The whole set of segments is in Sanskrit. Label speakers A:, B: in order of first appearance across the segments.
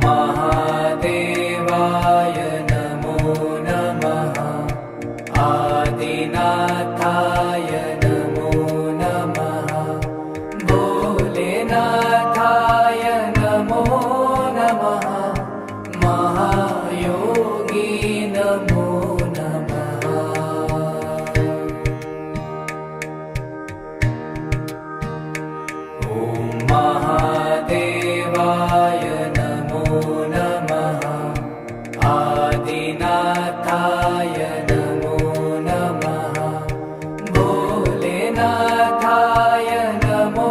A: महादेवाय नमो नमः। आदिनाथाय नमो नमः। भोलेनाथाय नमो नमः। महायोगी नमो नमः। ॐ महादेवाय नमो नमः। आदिनाथाय नमो नमः। भोलेनाथाय नमो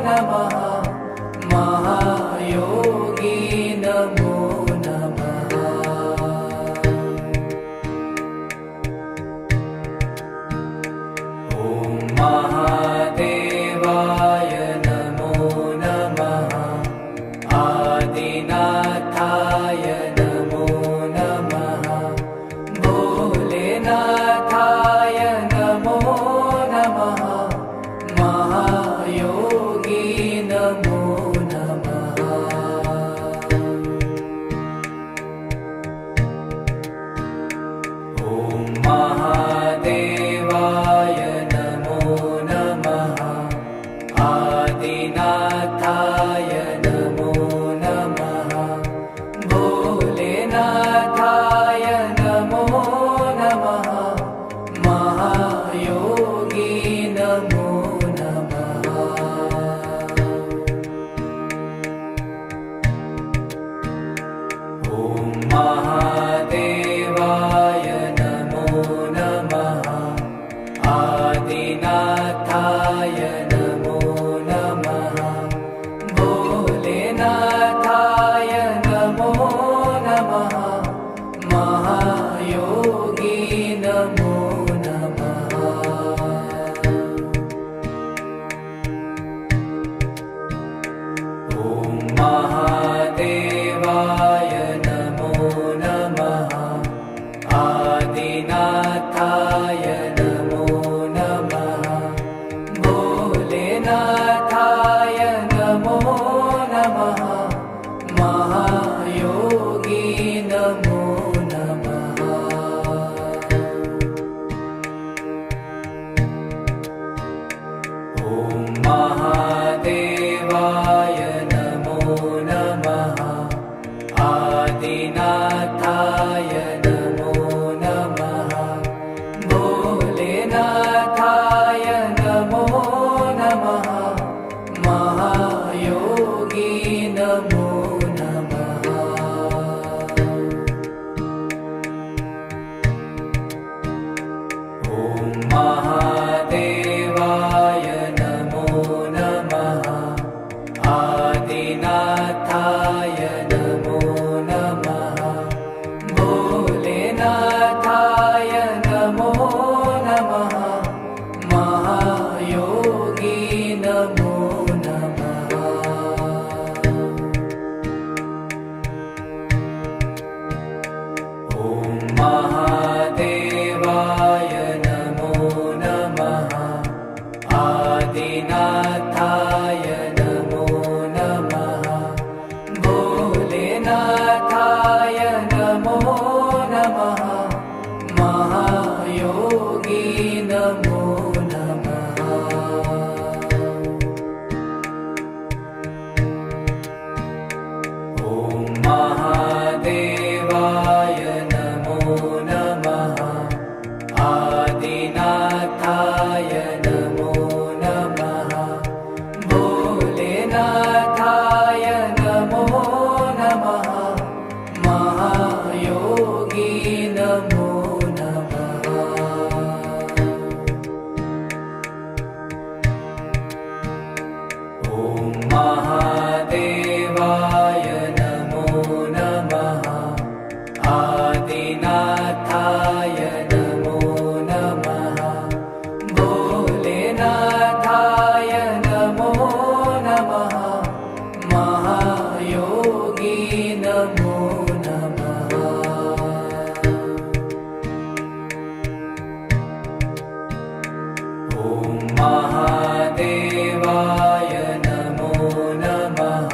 A: नमः। महायोगी नमो नमः। ॐ महादेवाय नमो नमः। आदिनाथाय नमो नमः। भोलेनाथाय नमो नमः। महायोगी नमो नमः। ॐ महादेवाय नमो नमः। आदिनाथाय नमो नमः। भोलेनाथाय नमो नमः। महायोगी नमो नमः। ॐ महादेवाय नमो नमः। आदिनाथाय नमो नमः। भोलेनाथाय नमो नमः। महायोगी नमो नमः। ॐ महादेवाय नमो नमः। आदिनाथाय नमो नमः। भोलेनाथाय नमो नमः। महायोगी नमो नमः। ॐ महादेवाय नमो नमः। आदिनाथाय नमो नमः। भोलेनाथाय नमो नमः। महायोगी नमो नमः। ॐ महादेवाय नमो नमः। आदिनाथाय नमो नमः। भोलेनाथाय नमो नमः। महायोगी नमो नमः। ॐ महादेवाय नमो नमः। आदिनाथाय नमो नमः। भोलेनाथाय नमो नमः। महायोगी नमो नमः। ॐ महादेवाय नमो नमः। आदिनाथाय नमो नमः। भोलेनाथाय नमो नमः। महायोगी नमो नमः। ॐ महादेवाय नमो नमः। आदिनाथाय नमो नमः। भोलेनाथाय नमो नमः। महायोगी नमो नमः। ॐ महादेवाय नमो नमः।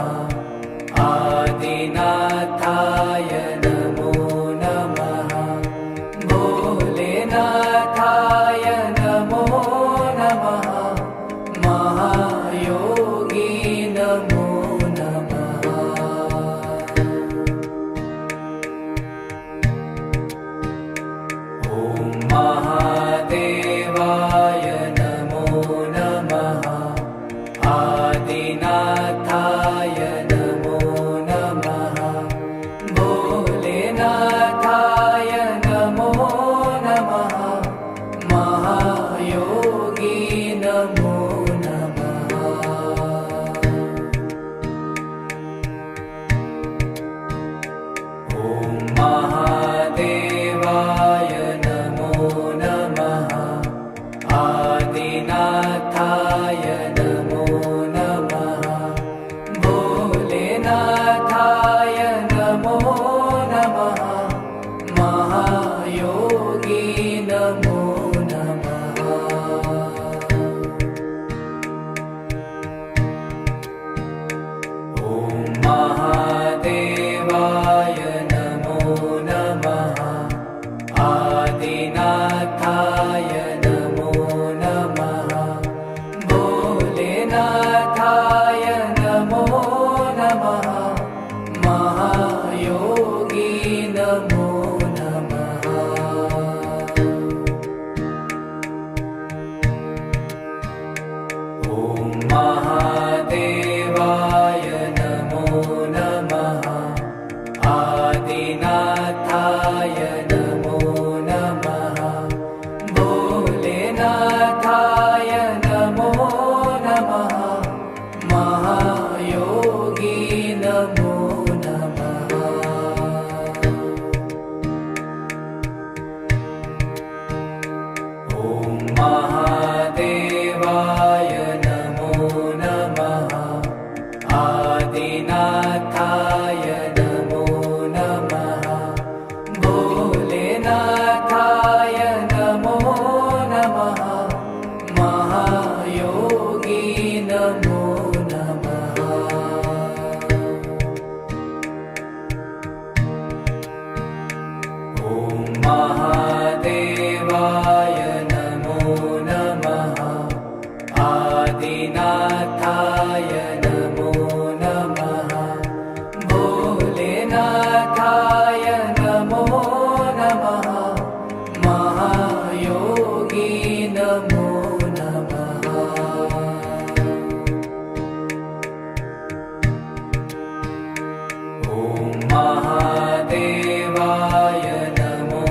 A: महादेवाय नमो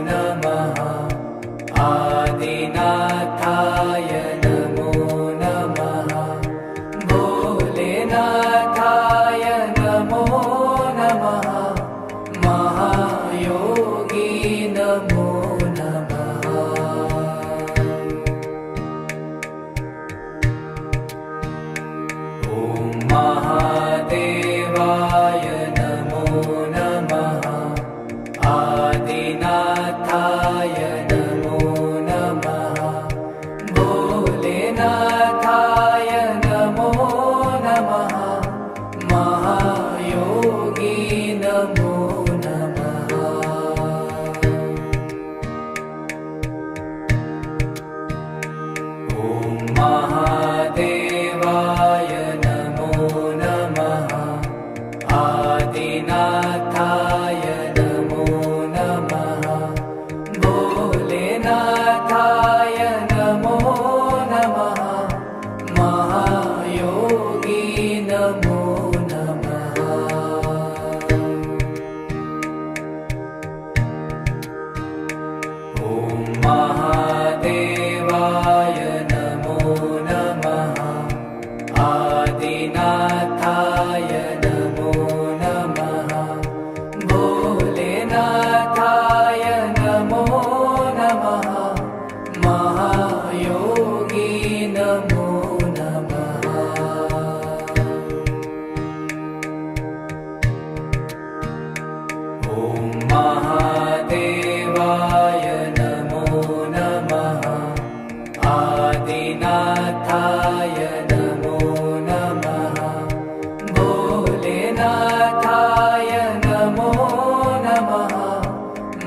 A: नमः आदिनाथाय नमो नमः भोलेनाथाय नमो नमः महायोगी नमो नमः ॐ महादेवाय नमो नमः आदिनाथाय नमो नमः भोलेनाथाय नमो नमः महायोगी नमो नमः ॐ महादेवाय नमो नमः आदिनाथाय नमो नमः भोलेनाथाय नमो नमः महायोगी नमो नमः ॐ महादेवाय नमो नमः आदिनाथाय नमो नमः भोलेनाथाय नमो नमः महायोगी नमो नमः ॐ महादेवाय नमो नमः आदिनाथाय नमो नमः भोलेनाथाय नमो नमः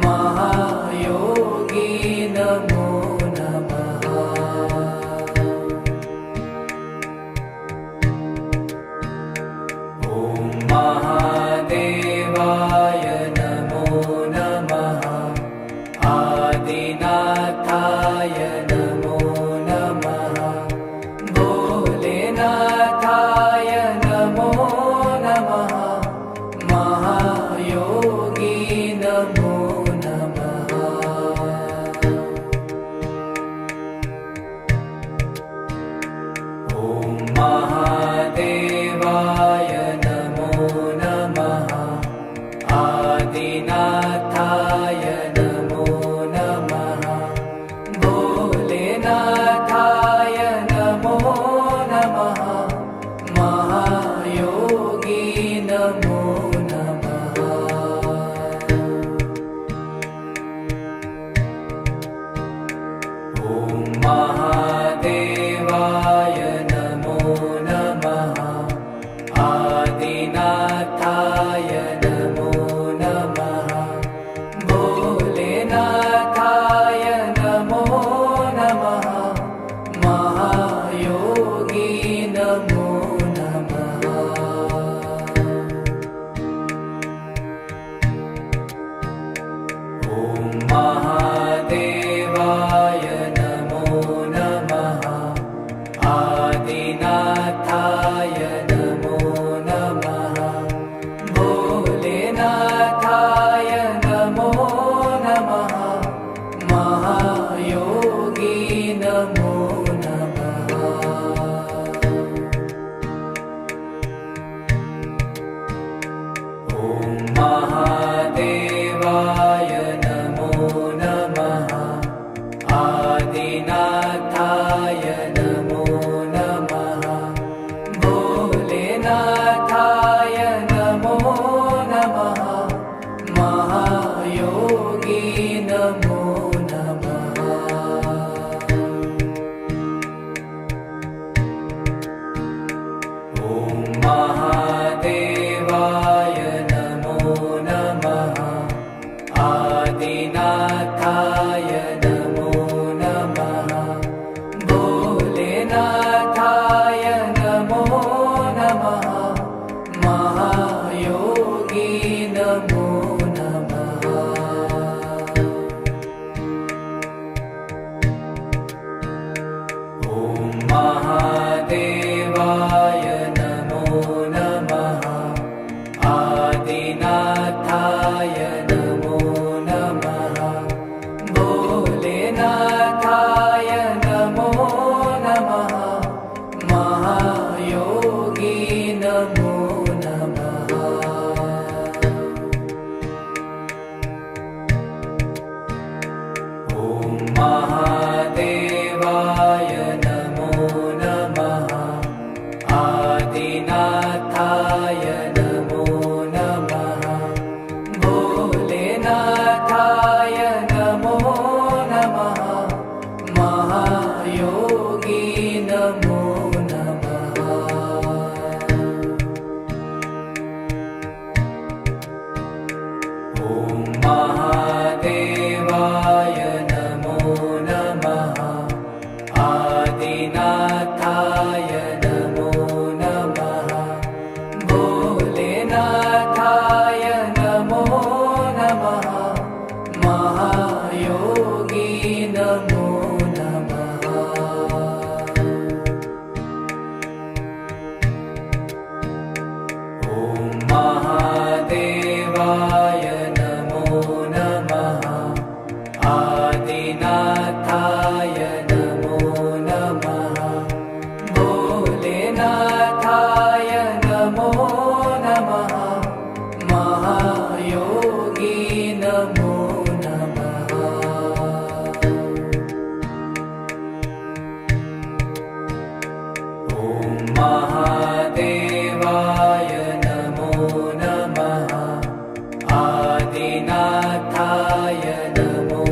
A: महायोगी नमो नमः ॐ महादेवाय नमो नमः आदिनाथाय नमो नमः भोलेनाथाय नमो नमः महायोगी नमो नमः ॐ महादेवाय नमो नमः आदिनाथाय नमो नमः भोलेनाथाय नमो नमः महायोगी नमो नमः ॐ महादेवाय नमो नमः आदिनाथाय नमो नमः भोलेनाथाय नमो नमः महायोगी नमो नमः ॐ महादेवाय नमो नमः आदिनाथाय नमो नमः भोलेनाथाय नमो नमः महायोगी नमो नमः ॐ महादेवाय नमो नमः आदिनाथाय नमो नमः भोलेनाथाय नमो नमः महायोगी नमो नमः ॐ महादेवाय नमो नमः आदिनाथाय नमो नमः भोलेनाथाय नमो नमः महायोगी नमो नमः ॐ महादेवाय नमो नमः आदिनाथाय नमो नमः भोलेनाथाय नमो नमः महायोगी नमो नमः ॐ महादेवाय नमो नमः आदिनाथाय नमो नमः भोलेनाथाय नमो नमः महायोगी नमो नमः ॐ महादेवाय नमो नमः आदिनाथाय नमो नमः भोलेनाथाय नमो नमः महायोगी नमो नमः ॐ महादेवाय नमो नमः आदिनाथाय नमो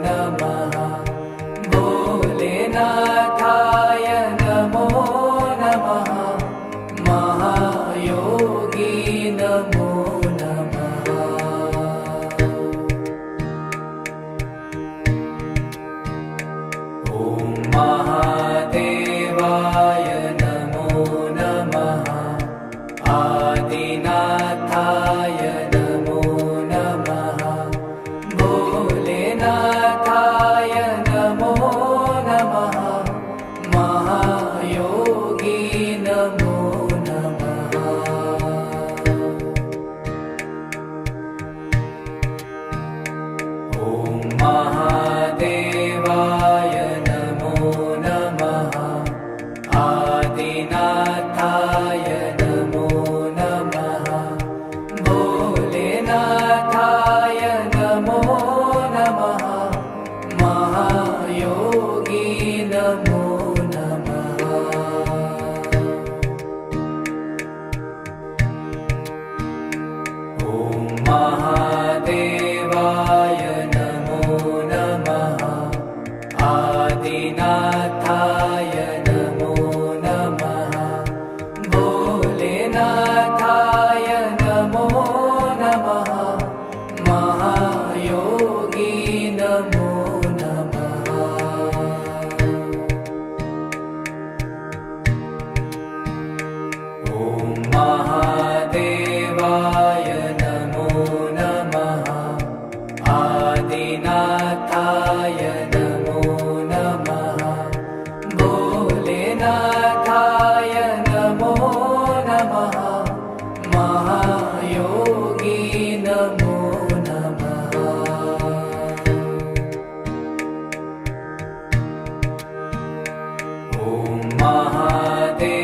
A: नमः भोलेनाथाय नमो नमः महायोगी नमो नमः ॐ महादेवाय नमो नमः आदिनाथाय नमो नमः भोलेनाथाय नमो नमः महायोगी नमो नमः ॐ महादेवाय नमो नमः आदिनाथाय नमो नमः भोलेनाथाय नमो नमः महायोगी नमो नमः ॐ महादेवाय नमो नमः आदिनाथाय नमो नमः भोलेनाथाय नमो नमः महायोगी नमो नमः ॐ महादेवाय नमो नमः आदिनाथाय नमो नमः भोलेनाथाय नमो नमः महायोगी नमो नमः ॐ महादेवाय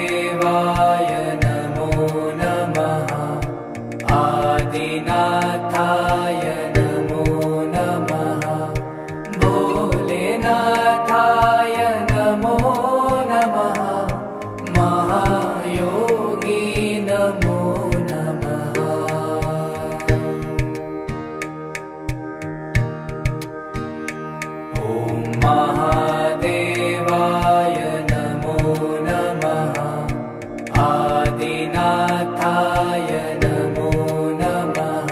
A: नमो नमः आदिनाथाय नमो नमः भोलेनाथाय नमो नमः महायोगी नमो नमः ॐ महादेवाय नमो नमः आदिनाथाय नमो नमः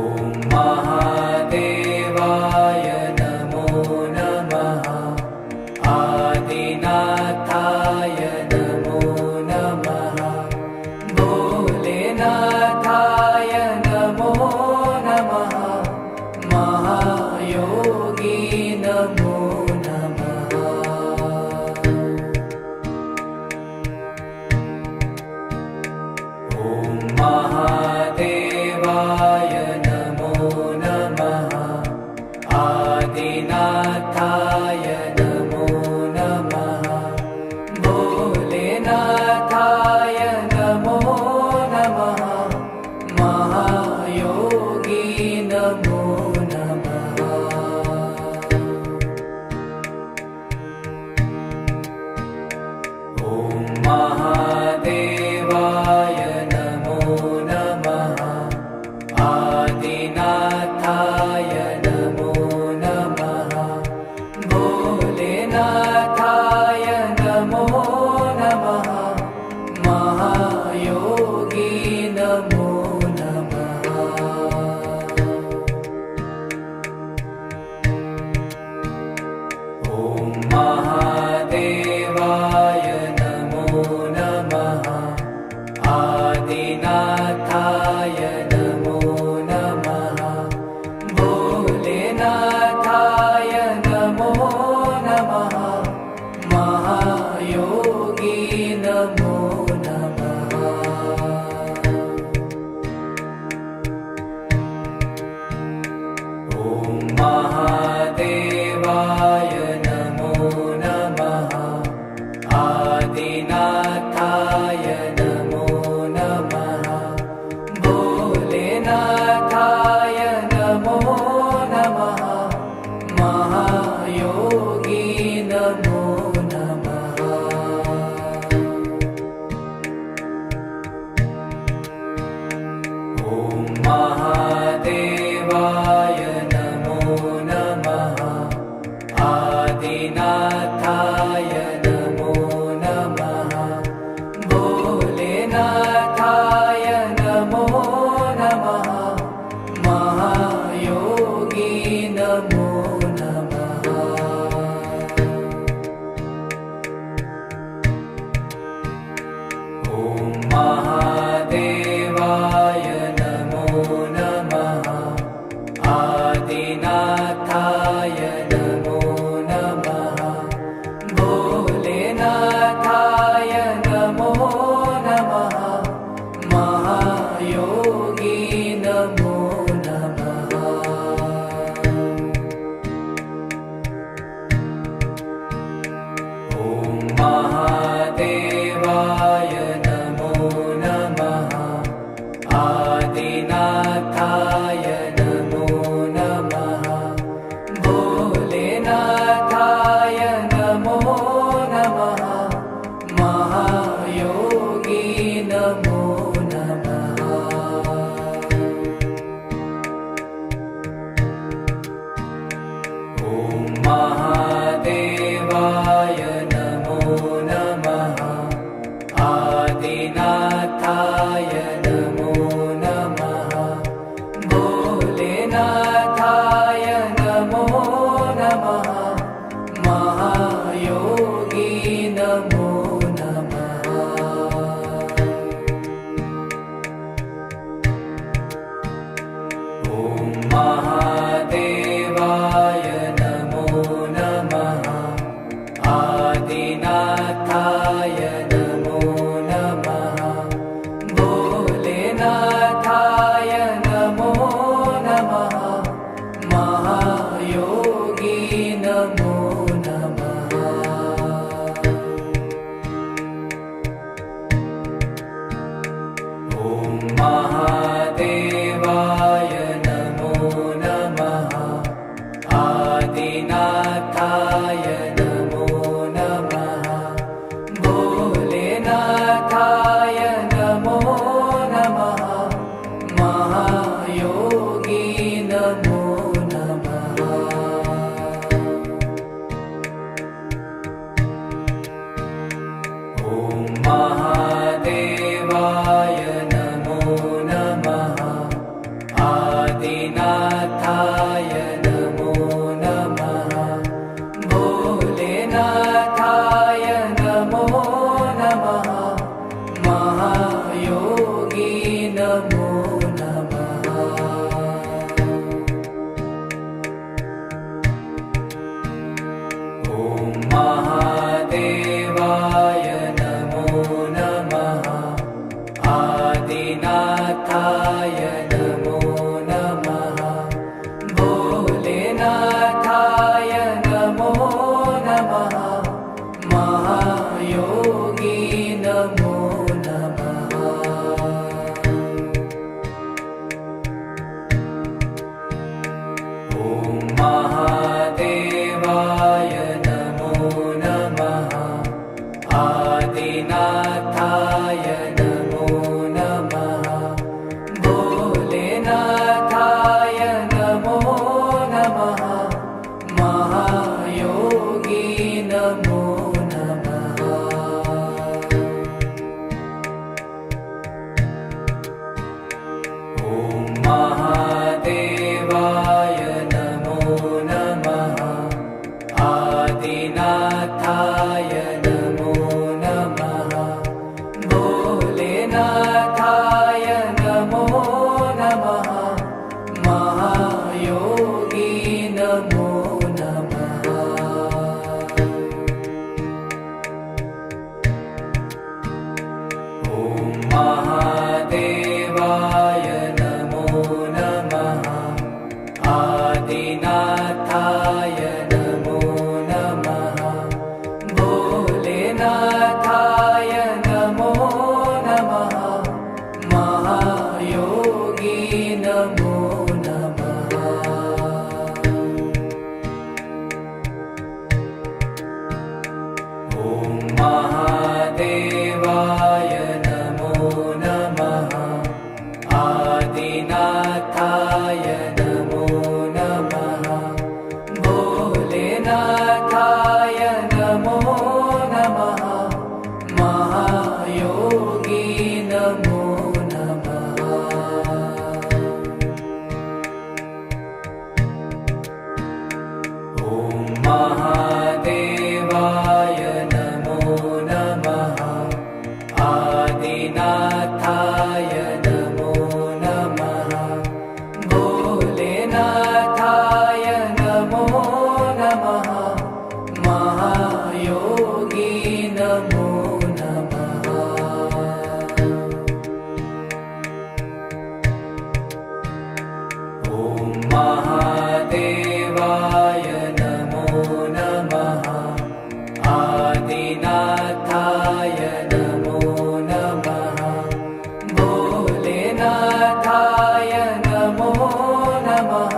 A: ॐ महादेवाय नमो नमः आदिनाथाय नमो नमः भोलेनाथाय नमो नमः महायोगी नमो नमः महादेवाय नमो नमः। आदिनाथाय नमो नमः। भोलेनाथाय नमो नमः। महायोगी नमो नमः। ॐ महादेवाय नमो नमः। आदिनाथाय नमो नमः। भोलेनाथाय नमो नमः। महायोगी नमो नमः। ॐ महादेवाय नमो नमः। आदिनाथाय नमो नमः। भोलेनाथाय नमो नमः। महायोगी नमो नमः। ॐ महादेवाय नमो नमः। आदिनाथाय नमो नमः। भोलेनाथाय नमो नमः। महायोगी नमो नमः। ॐ महादेवाय नमो नमः। आदिनाथाय नमो नमः। भोलेनाथाय नमो नमः। महायोगी नमो नमः। ॐ महादेवाय नमो नमः। आदिनाथाय नमो नमः। भोलेनाथाय नमो नमः। महायोगी नमो नमः। ॐ महादेवाय नमो नमः। आदिनाथाय नमो नमः। भोलेनाथाय नमो नमः। महायोगी नमो नमः। ॐ महादेवाय नमो नमः। आदिनाथाय नमो नमः। भोलेनाथाय नमो नमः। महायोगी नमो नमः। ॐ महादेवाय नमो नमः। आदिनाथाय नमो नमः। भोलेनाथाय नमो नमः। महायोगी नमो नमः। ॐ महादेवाय नमो नमः। आदिनाथाय नमो नमः। भोलेनाथाय नमो नमः। महायोगी नमो नमः। ॐ महादेवाय नमो नमः। आदिनाथाय नमो नमः। भोलेनाथाय नमो नमः। महायोगी नमो नमः। ॐ महादेवाय नमो नमः। आदिनाथाय नमो नमः भोलेनाथाय नमो नमः महायोगी नमो नमः ॐ महादेवाय नमो नमः आदिनाथाय नमो नमः भोलेनाथाय नमो नमः महायोगी नमो नमः ॐ महादेवाय नमो नमः आदिनाथाय नमो नमः भोलेनाथाय नमो नमः महायोगी नमो नमः ॐ महादेवाय नमो नमः आदिनाथाय नमो नमः भोलेनाथाय नमो नमः महायोगी नमो नमः ॐ महादेवाय नमो नमः आदिनाथाय नमो नमः भोलेनाथाय नमो नमः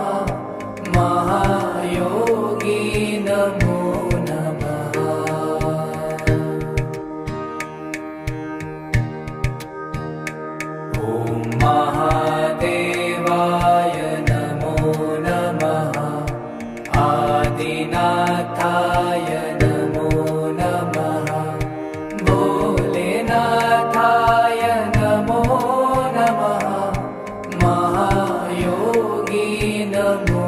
A: महायोगी नमो नमः ॐ महादेवाय नमो नमः आदिनाथाय नमो नमः भोलेनाथाय नमो नमः महायोगी नमो